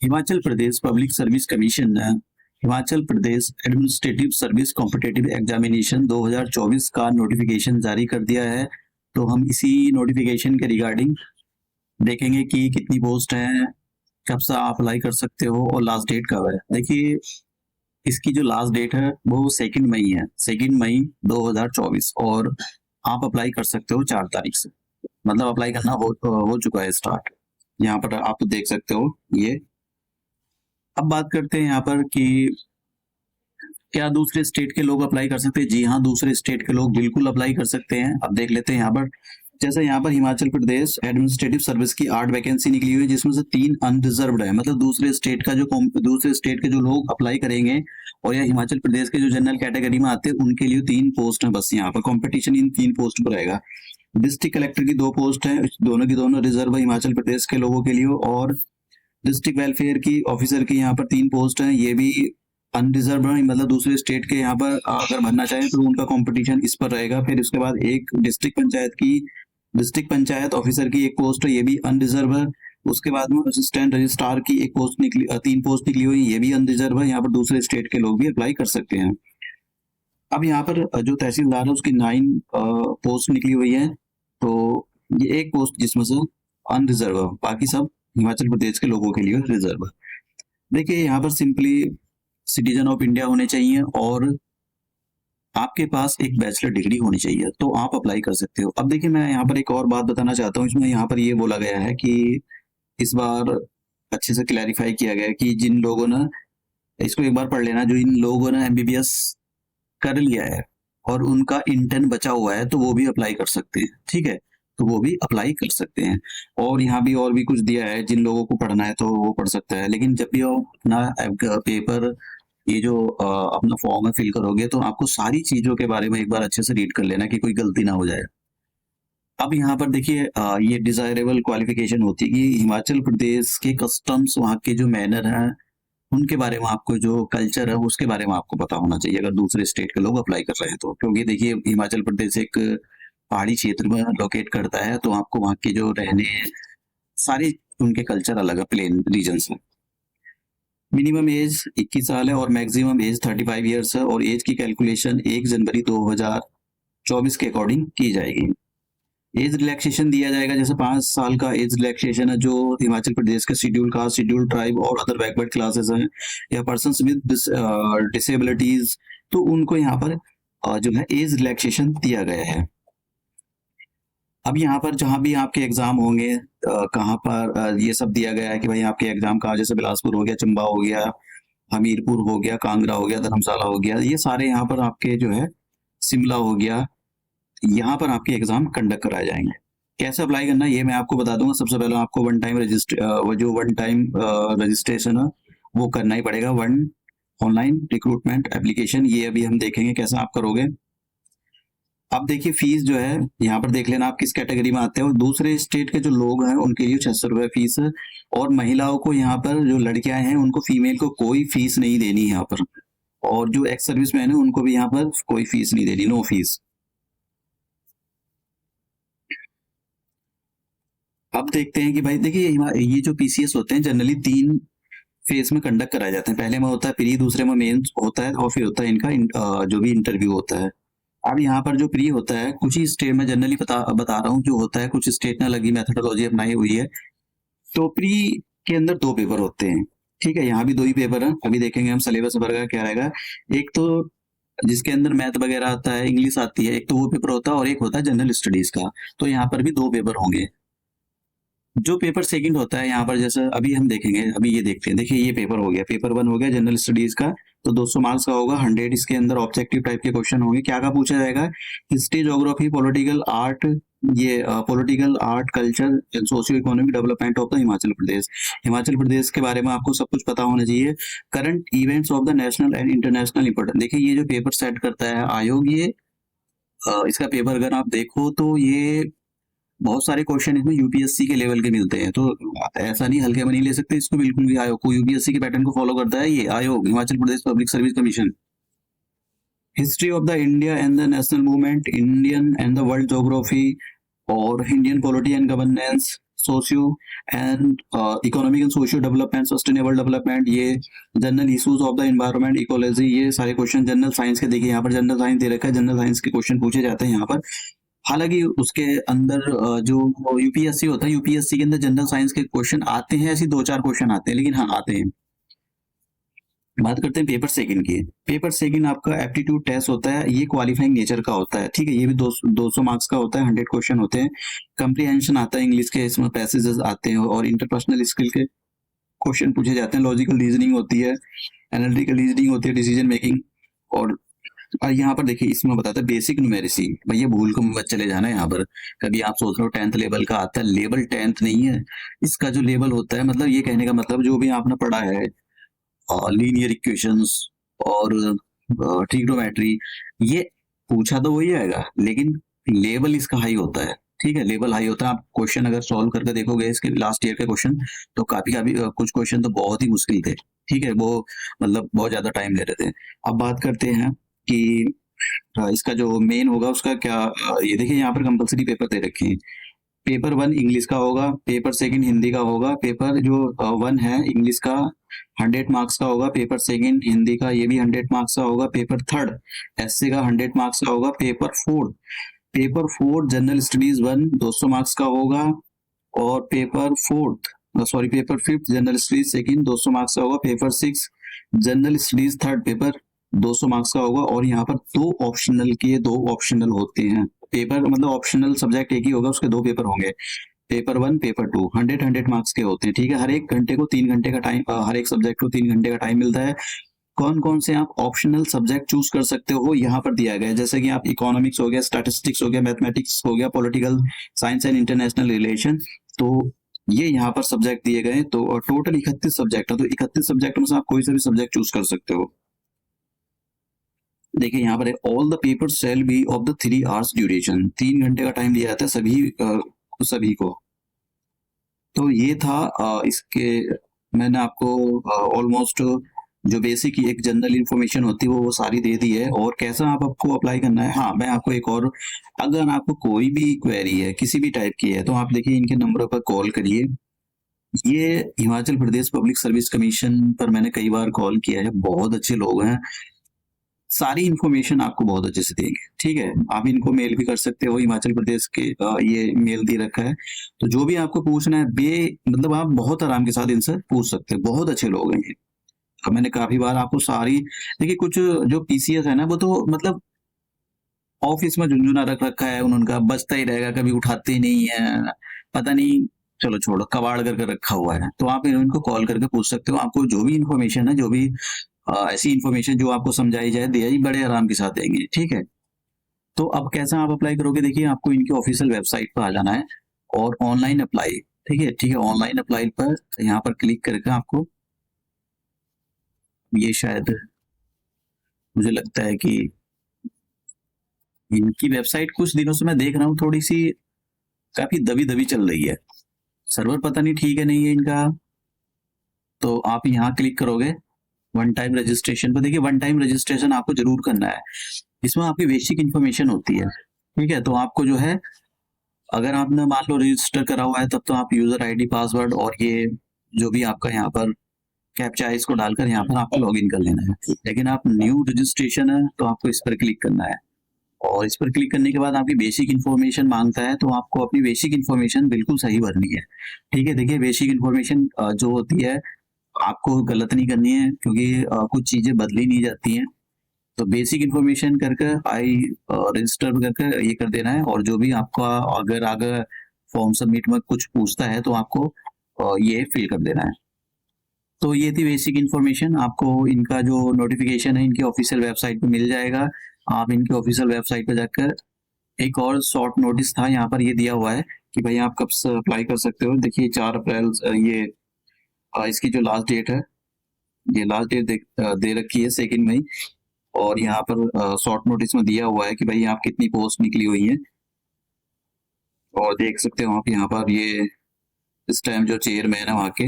Himachal Pradesh public service commission ने Himachal Pradesh administrative service competitive examination 2024 का notification जारी कर दिया है। तो हम इसी नोटिफिकेशन के रिगार्डिंग देखेंगे कि कितनी पोस्ट है, कब से आप अप्लाई कर सकते हो और लास्ट डेट कब है। देखिए, इसकी जो लास्ट डेट है वो 2 मई है, 2 मई 2024, और आप अप्लाई कर सकते हो 4 तारीख से। मतलब अप्लाई करना हो चुका है स्टार्ट। यहाँ पर आप देख सकते हो ये। अब बात करते हैं यहाँ पर कि क्या दूसरे स्टेट के लोग अप्लाई कर सकते हैं। जी हाँ, दूसरे स्टेट के लोग बिल्कुल अप्लाई कर सकते हैं। अब देख लेते हैं यहाँ पर, जैसे यहाँ पर हिमाचल प्रदेश एडमिनिस्ट्रेटिव सर्विस की 8 वैकेंसी निकली हुई है, जिसमें से 3 अनरिजर्व्ड है। मतलब दूसरे स्टेट के जो लोग अप्लाई करेंगे और या हिमाचल प्रदेश के जो जनरल कैटेगरी में आते हैं उनके लिए 3 पोस्ट है बस। यहाँ पर कॉम्पिटिशन इन 3 पोस्ट पर रहेगा। डिस्ट्रिक्ट कलेक्टर की 2 पोस्ट है, दोनों की दोनों रिजर्व है हिमाचल प्रदेश के लोगों के लिए। और डिस्ट्रिक्ट वेलफेयर की ऑफिसर की यहाँ पर 3 पोस्ट है, ये भी अनरिजर्व है। मतलब दूसरे स्टेट के यहाँ पर अगर भरना चाहे तो उनका कंपटीशन इस पर रहेगा। फिर उसके बाद एक डिस्ट्रिक्ट पंचायत ऑफिसर की 1 पोस्ट है, ये भी अनरिजर्व है। उसके बाद में असिस्टेंट रजिस्ट्रार की 1 पोस्ट निकली, 3 पोस्ट निकली हुई, ये भी अनरिजर्व है। यहाँ पर दूसरे स्टेट के लोग भी अप्लाई कर सकते हैं। अब यहाँ पर जो तहसीलदार है उसकी 9 पोस्ट निकली हुई है, तो ये 1 पोस्ट जिसमें से अनरिजर्व है, बाकी सब हिमाचल प्रदेश के लोगों के लिए रिजर्व है। देखिए, यहाँ पर सिंपली सिटीजन ऑफ इंडिया होने चाहिए और आपके पास एक बैचलर डिग्री होनी चाहिए, तो आप अप्लाई कर सकते हो। अब देखिए, मैं यहाँ पर एक और बात बताना चाहता हूँ। इसमें यहाँ पर ये बोला गया है कि इस बार अच्छे से क्लैरिफाई किया गया है कि जिन लोगों ने, इसको एक बार पढ़ लेना, जो इन लोगों ने एमबीबीएस कर लिया है और उनका इंटर्न बचा हुआ है, तो वो भी अप्लाई कर सकते हैं। ठीक है, तो वो भी अप्लाई कर सकते हैं। और यहाँ भी और भी कुछ दिया है, जिन लोगों को पढ़ना है तो वो पढ़ सकता है। लेकिन जब भी आप अपना पेपर, ये जो अपना फॉर्म है फिल करोगे, तो आपको सारी चीजों के बारे में एक बार अच्छे से रीड कर लेना कि कोई गलती ना हो जाए। अब यहाँ पर देखिए, ये डिजायरेबल क्वालिफिकेशन होती है कि हिमाचल प्रदेश के कस्टम्स, वहाँ के जो मैनर हैं, उनके बारे में, आपको जो कल्चर है उसके बारे में आपको पता होना चाहिए अगर दूसरे स्टेट के लोग अप्लाई कर रहे हैं तो। क्योंकि देखिए, हिमाचल प्रदेश एक पहाड़ी क्षेत्र में लोकेट करता है, तो आपको वहाँ के जो रहने, सारे उनके कल्चर अलग है प्लेन रीजन से। मिनिमम एज 21 साल है और मैक्सिमम एज 35 ईयर्स है। और एज की कैलकुलेशन 1 जनवरी 2024 के अकॉर्डिंग की जाएगी। एज रिलैक्सेशन दिया जाएगा, जैसे 5 साल का एज रिलैक्सेशन है जो हिमाचल प्रदेश के शेड्यूल कास्ट, शेड्यूल ट्राइब और अदर बैकवर्ड क्लासेस हैं या पर्सन्स विद डिसेबिलिटीज, तो उनको यहाँ पर जो है एज रिलैक्सेशन दिया गया है। अब यहाँ पर जहाँ भी आपके एग्जाम होंगे, कहाँ पर ये सब दिया गया है कि भाई आपके एग्जाम कहाँ, जैसे बिलासपुर हो गया, चंबा हो गया, हमीरपुर हो गया, कांगड़ा हो गया, धर्मशाला हो गया, ये सारे यहाँ पर आपके जो है, शिमला हो गया, यहाँ पर आपके एग्जाम कंडक्ट कराए जाएंगे। कैसे अप्लाई करना है ये मैं आपको बता दूंगा। सबसे पहले आपको वन टाइम रजिस्ट्रेशन है वो करना ही पड़ेगा, ऑनलाइन रिक्रूटमेंट एप्लीकेशन। ये अभी हम देखेंगे कैसे आप करोगे। अब देखिए, फीस जो है यहाँ पर देख लेना आप किस कैटेगरी में आते हो। दूसरे स्टेट के जो लोग हैं उनके लिए 600 रुपये फीस है। और महिलाओं को, यहाँ पर जो लड़कियां हैं उनको, फीमेल को कोई फीस नहीं देनी यहाँ पर। और जो एक्स सर्विस मैन है उनको भी यहाँ पर कोई फीस नहीं देनी, नो फीस। अब देखते हैं कि भाई देखिए, ये जो पीसीएस होते हैं जनरली 3 फेज में कंडक्ट कराए जाते हैं। पहले में होता है प्री, दूसरे में मेंस होता है और फिर होता है इनका जो भी इंटरव्यू होता है। अब यहाँ पर जो प्री होता है, कुछ ही स्टेट में जनरली बता रहा हूँ जो होता है, कुछ स्टेट ने अलग ही मेथोडोलॉजी अपनाई हुई है। तो प्री के अंदर 2 पेपर होते हैं। ठीक है, यहाँ भी 2 ही पेपर है। अभी देखेंगे हम सिलेबस वर्ग का क्या रहेगा। एक तो जिसके अंदर मैथ वगैरह आता है, इंग्लिश आती है, एक तो वो पेपर होता है, और एक होता है जनरल स्टडीज का। तो यहाँ पर भी 2 पेपर होंगे। जो पेपर सेकंड होता है यहाँ पर, जैसे अभी हम देखेंगे, अभी ये देखते हैं। देखिए, ये पेपर हो गया, पेपर 1 हो गया जनरल स्टडीज का। तो 200 मार्क्स का होगा, 100 इसके अंदर ऑब्जेक्टिव टाइप के क्वेश्चन होंगे। क्या का पूछा जाएगा, हिस्ट्री, ज्योग्राफी, पॉलिटिकल आर्ट, ये political art, culture and socio economic development of the Himachal Pradesh. Himachal Pradesh के बारे में आपको सब कुछ पता होना चाहिए। Current events of the national and international important. देखिए, ये जो पेपर सेट करता है आयोग, ये इसका पेपर अगर आप देखो तो ये बहुत सारे क्वेश्चन इसमें यूपीएससी के लेवल के मिलते हैं। तो ऐसा नहीं हल्के में नहीं ले सकते इसको, बिल्कुल भी। आयोग को यूपीएससी के पैटर्न को फॉलो करता है ये आयोग, Himachal Pradesh public service commission. History of the India and the national movement, Indian and the world geography, और Indian polity and governance, socio and economic and socio development, sustainable development, ये general issues of the environment, ecology, ये सारे question general science के। देखिए यहाँ पर general science दे रखा है, जनरल साइंस के क्वेश्चन पूछे जाते हैं यहाँ पर। हालांकि उसके अंदर जो यूपीएससी होता है, यूपीएससी के अंदर जनरल साइंस के क्वेश्चन आते हैं, ऐसे 2-4 क्वेश्चन आते हैं, लेकिन हाँ आते हैं। बात करते हैं पेपर सेकंड की। पेपर सेकंड आपका एप्टीट्यूड टेस्ट होता है, ये क्वालिफाइंग नेचर का होता है, ठीक है। ये भी 200 मार्क्स का होता है, 100 क्वेश्चन होते हैं। कंप्रीहेंशन आता है इंग्लिश के, इसमें पैसेजेस आते हैं, और इंटरपर्सनल स्किल के क्वेश्चन पूछे जाते हैं। लॉजिकल रीजनिंग होती है, एनालिटिकल रीजनिंग होती है, डिसीजन मेकिंग। और यहाँ पर देखिए इसमें बताता है बेसिक न्यूमेरिसी। भैया भूल को मत चले जाना यहाँ पर। कभी आप सोच रहे हो 10th लेवल का आता है, लेवल 10th नहीं है इसका। जो लेवल होता है, मतलब ये कहने का मतलब जो भी आपने पढ़ा है, लीनियर इक्वेशंस और ट्रिग्नोमेट्री, ये पूछा तो वही आएगा, लेकिन लेवल इसका हाई होता है, ठीक है। लेवल हाई होता है। आप क्वेश्चन अगर सॉल्व करके देखोगे इसके लास्ट ईयर के क्वेश्चन, तो काफी कुछ क्वेश्चन तो बहुत ही मुश्किल थे, ठीक है। वो मतलब बहुत ज्यादा टाइम ले रहे थे। अब बात करते हैं कि इसका जो मेन होगा उसका क्या। ये देखिए यहाँ पर कंपलसरी पेपर दे रखे हैं। पेपर 1 इंग्लिश का होगा, पेपर सेकंड हिंदी का होगा। पेपर जो 1 है इंग्लिश का 100 मार्क्स का होगा, पेपर सेकंड हिंदी का ये भी 100 मार्क्स का होगा। पेपर थर्ड एसए का 100 मार्क्स का होगा। Paper fourth general studies 1 200 marks का होगा। और paper fifth general studies second 200 marks का होगा। Paper 6 general studies third paper 200 marks का होगा। और यहाँ पर 2 ऑप्शनल होते हैं। पेपर मतलब ऑप्शनल सब्जेक्ट एक ही होगा, उसके 2 पेपर होंगे, पेपर 1 पेपर 2, 100 मार्क्स के होते हैं, ठीक है। हर एक घंटे को 3 घंटे का टाइम, हर एक सब्जेक्ट को 3 घंटे का टाइम मिलता है। कौन कौन से आप ऑप्शनल सब्जेक्ट चूज कर सकते हो यहाँ पर दिया गया है। जैसे कि आप इकोनॉमिक्स हो गया, स्टैटिस्टिक्स हो गया, मैथमेटिक्स हो गया, political science and international relation, तो ये यहाँ पर सब्जेक्ट दिए गए। तो टोटल 31 सब्जेक्ट है, तो 31 सब्जेक्ट में से आप कोई सा भी सब्जेक्ट चूज कर सकते हो। देखिए यहाँ पर है all the paper shall be of the 3 hours duration. 3 घंटे का टाइम दिया जाता है सभी को। तो ये था इसके, मैंने आपको ऑलमोस्ट जो बेसिक एक जनरल इंफॉर्मेशन होती है वो सारी दे दी है। और कैसा आपको अप्लाई करना है, हाँ मैं आपको एक और, अगर आपको कोई भी क्वेरी है किसी भी टाइप की है, तो आप देखिए इनके नंबर पर कॉल करिए। ये Himachal Pradesh public service commission पर मैंने कई बार कॉल किया है, बहुत अच्छे लोग हैं, सारी इंफॉर्मेशन आपको बहुत अच्छे से देंगे, ठीक है। आप इनको मेल भी कर सकते हो, हिमाचल प्रदेश के ये मेल दे रखा है। तो जो भी आपको पूछना है मतलब आप बहुत आराम के साथ इनसे पूछ सकते हो, बहुत अच्छे लोग हैं ये। अब मैंने काफी बार आपको सारी, देखिए कुछ जो पीसीएस है ना, वो तो मतलब ऑफिस में झुंझुना रख रखा है उनका, बजता ही रहेगा, कभी उठाते ही नहीं है, पता नहीं, चलो छोड़ो, कबाड़ करके रखा हुआ है। तो आप इनको कॉल करके पूछ सकते हो, आपको जो भी इंफॉर्मेशन है, जो भी ऐसी इंफॉर्मेशन जो आपको समझाई जाए, दिया बड़े आराम के साथ देंगे, ठीक है। तो अब कैसा आप अप्लाई करोगे, देखिए आपको इनकी ऑफिशियल वेबसाइट पर आ जाना है और ऑनलाइन अप्लाई, ठीक है, ऑनलाइन अप्लाई पर यहाँ पर क्लिक करके आपको, ये शायद मुझे लगता है कि इनकी वेबसाइट कुछ दिनों से मैं देख रहा हूँ थोड़ी सी काफी दबी दबी चल रही है, सर्वर पता नहीं ठीक है नहीं है इनका। तो आप यहाँ क्लिक करोगे वन टाइम रजिस्ट्रेशन पर। देखिए वन टाइम रजिस्ट्रेशन आपको जरूर करना है, इसमें आपकी बेसिक इन्फॉर्मेशन होती है, ठीक है। तो आपको जो है, अगर आपने मान लो रजिस्टर करा हुआ है, तब तो आप यूजर आईडी पासवर्ड और ये जो भी आपका यहाँ पर कैप्चा है इसको डालकर यहाँ पर आपको लॉगिन कर लेना है। लेकिन आप न्यू रजिस्ट्रेशन है तो आपको इस पर क्लिक करना है, और इस पर क्लिक करने के बाद आपकी बेसिक इन्फॉर्मेशन मांगता है, तो आपको अपनी बेसिक इन्फॉर्मेशन बिल्कुल सही भरनी है, ठीक है। देखिए बेसिक इन्फॉर्मेशन जो होती है आपको गलत नहीं करनी है, क्योंकि कुछ चीजें बदली नहीं जाती हैं। तो बेसिक इन्फॉर्मेशन करके रजिस्टर करके ये कर देना है। और जो भी आपका अगर आगे फॉर्म सबमिट में कुछ पूछता है तो आपको ये फिल कर देना है। तो ये थी बेसिक इन्फॉर्मेशन। आपको इनका जो नोटिफिकेशन है इनकी ऑफिशियल वेबसाइट पे मिल जाएगा। आप इनकी ऑफिशियल वेबसाइट पे जाकर, एक और शॉर्ट नोटिस था यहाँ पर ये दिया हुआ है कि भाई आप कब से अप्लाई कर सकते हो। देखिए 4 अप्रैल ये इसकी जो लास्ट डेट है, ये लास्ट डेट दे रखी है 2 मई। और यहाँ पर शॉर्ट नोटिस में दिया हुआ है कि भाई आप कितनी पोस्ट निकली हुई है। और देख सकते हो आप यहाँ पर ये इस टाइम जो चेयरमैन है वहाँ के